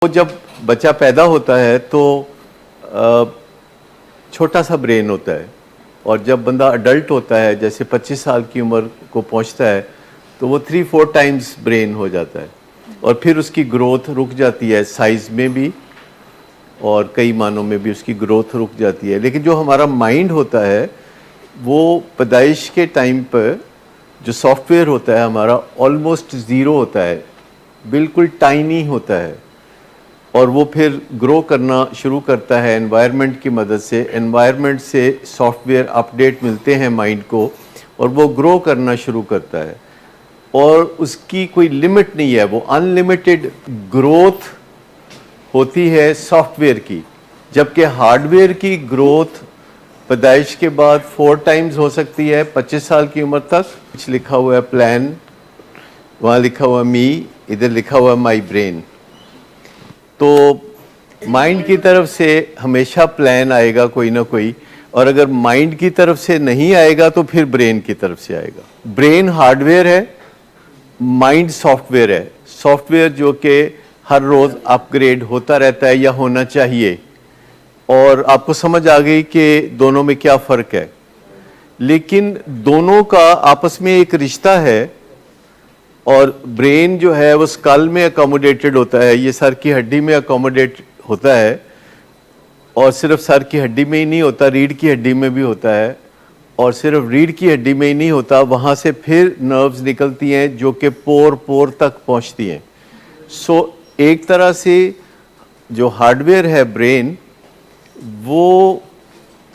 वो जब बच्चा पैदा होता है तो छोटा सा ब्रेन होता है, और जब बंदा अडल्ट होता है, जैसे 25 साल की उम्र को पहुंचता है, तो वो 3-4 टाइम्स ब्रेन हो जाता है, और फिर उसकी ग्रोथ रुक जाती है, साइज़ में भी और कई मानों में भी उसकी ग्रोथ रुक जाती है। लेकिन जो हमारा माइंड होता है वो पैदाइश के टाइम पर जो सॉफ्टवेयर होता है हमारा ऑलमोस्ट ज़ीरो होता है, बिल्कुल टाइनी होता है, और वो फिर ग्रो करना शुरू करता है एनवायरनमेंट की मदद से। एनवायरनमेंट से सॉफ्टवेयर अपडेट मिलते हैं माइंड को, और वो ग्रो करना शुरू करता है, और उसकी कोई लिमिट नहीं है, वो अनलिमिटेड ग्रोथ होती है सॉफ्टवेयर की। जबकि हार्डवेयर की ग्रोथ पैदाइश के बाद 4 टाइम्स हो सकती है 25 साल की उम्र तक। कुछ लिखा हुआ है प्लान, वहाँ लिखा हुआ मी, इधर लिखा हुआ माई ब्रेन। तो माइंड की तरफ से हमेशा प्लान आएगा कोई ना कोई, और अगर माइंड की तरफ से नहीं आएगा तो फिर ब्रेन की तरफ से आएगा। ब्रेन हार्डवेयर है, माइंड सॉफ्टवेयर है। सॉफ्टवेयर जो कि हर रोज़ अपग्रेड होता रहता है या होना चाहिए, और आपको समझ आ गई कि दोनों में क्या फ़र्क है। लेकिन दोनों का आपस में एक रिश्ता है, और ब्रेन जो है वो स्कल में अकोमोडेटेड होता है, ये सर की हड्डी में अकोमोडेट होता है, और सिर्फ सर की हड्डी में ही नहीं होता, रीढ़ की हड्डी में भी होता है, और सिर्फ रीढ़ की हड्डी में ही नहीं होता, वहाँ से फिर नर्व्स निकलती हैं जो कि पोर तक पहुँचती हैं। सो एक तरह से जो हार्डवेयर है ब्रेन, वो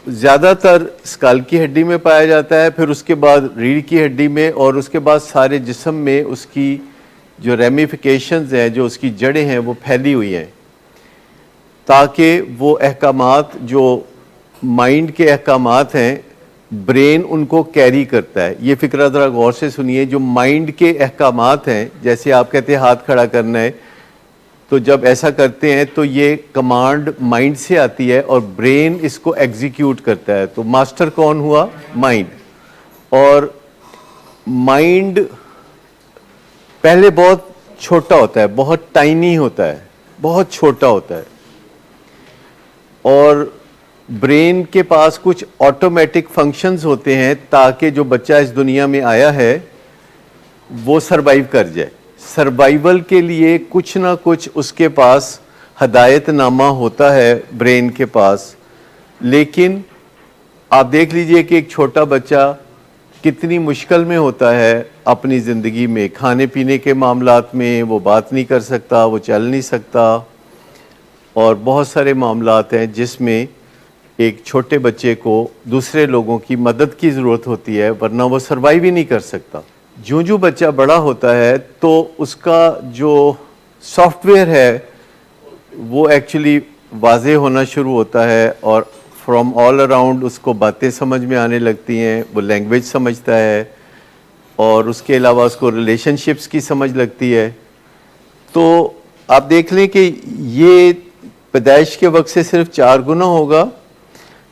ज़्यादातर स्कल की हड्डी में पाया जाता है, फिर उसके बाद रीढ़ की हड्डी में, और उसके बाद सारे जिस्म में उसकी जो रेमिफिकेशंस हैं, जो उसकी जड़ें हैं, वो फैली हुई हैं, ताकि वो अहकामात जो माइंड के अहकामात हैं ब्रेन उनको कैरी करता है। ये फ़िक्रा ज़रा गौर से सुनिए। जो माइंड के अहकामात हैं, जैसे आप कहते हैं हाथ खड़ा करना है, तो जब ऐसा करते हैं तो ये कमांड माइंड से आती है और ब्रेन इसको एग्जीक्यूट करता है। तो मास्टर कौन हुआ? माइंड। और माइंड पहले बहुत छोटा होता है, बहुत टाइनी होता है, बहुत छोटा होता है, और ब्रेन के पास कुछ ऑटोमेटिक फंक्शंस होते हैं ताकि जो बच्चा इस दुनिया में आया है वो सरवाइव कर जाए। सर्वाइवल के लिए कुछ ना कुछ उसके पास हदायतनामा होता है ब्रेन के पास। लेकिन आप देख लीजिए कि एक छोटा बच्चा कितनी मुश्किल में होता है अपनी ज़िंदगी में। खाने पीने के मामलात में वो बात नहीं कर सकता, वो चल नहीं सकता, और बहुत सारे मामलात हैं जिसमें एक छोटे बच्चे को दूसरे लोगों की मदद की ज़रूरत होती है, वरना वो सर्वाइव ही नहीं कर सकता। जो बच्चा बड़ा होता है तो उसका जो सॉफ्टवेयर है वो एक्चुअली वाज़े होना शुरू होता है, और फ्रॉम ऑल अराउंड उसको बातें समझ में आने लगती हैं, वो लैंग्वेज समझता है, और उसके अलावा उसको रिलेशनशिप्स की समझ लगती है। तो आप देख लें कि ये पैदाइश के वक्त से सिर्फ 4 गुना होगा,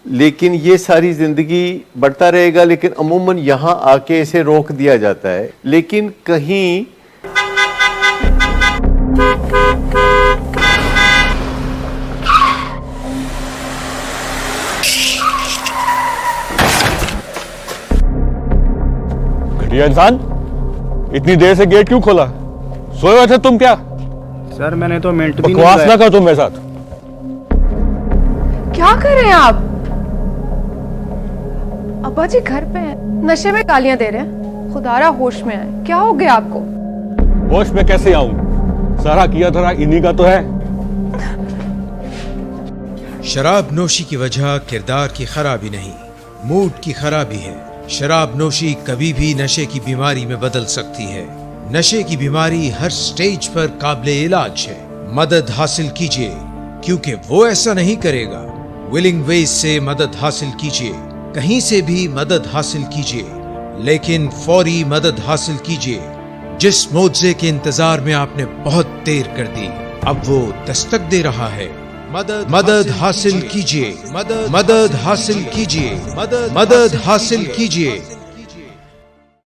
लेकिन ये सारी ज़िंदगी बढ़ता रहेगा। लेकिन अमूमन यहाँ आके इसे रोक दिया जाता है। लेकिन कहीं घटिया इंसान, इतनी देर से गेट क्यों खोला? सोए हुए थे तुम क्या? सर मैंने तो मिनट भी नहीं बकवास ना कर तुम मेरे साथ। क्या कर रहे हैं आप? अब्बा जी घर पे हैं, नशे में गालियां दे रहे हैं। खुदारा होश में आए, क्या हो गया आपको? होश में कैसे आऊं? सारा किया धरा इन्हीं का तो है। शराब नोशी की वजह किरदार की खराबी नहीं, मूड की खराबी है। शराब नोशी कभी भी नशे की बीमारी में बदल सकती है। नशे की बीमारी हर स्टेज पर काबिले इलाज है। मदद हासिल कीजिए, क्योंकि वो ऐसा नहीं करेगा। विलिंग वेज से मदद हासिल कीजिए, कहीं से भी मदद हासिल कीजिए, लेकिन फौरी मदद हासिल कीजिए। जिस मुआवजे के इंतजार में आपने बहुत देर कर दी, अब वो दस्तक दे रहा है। मदद हासिल कीजिए, मदद हासिल कीजिए, मदद हासिल कीजिए।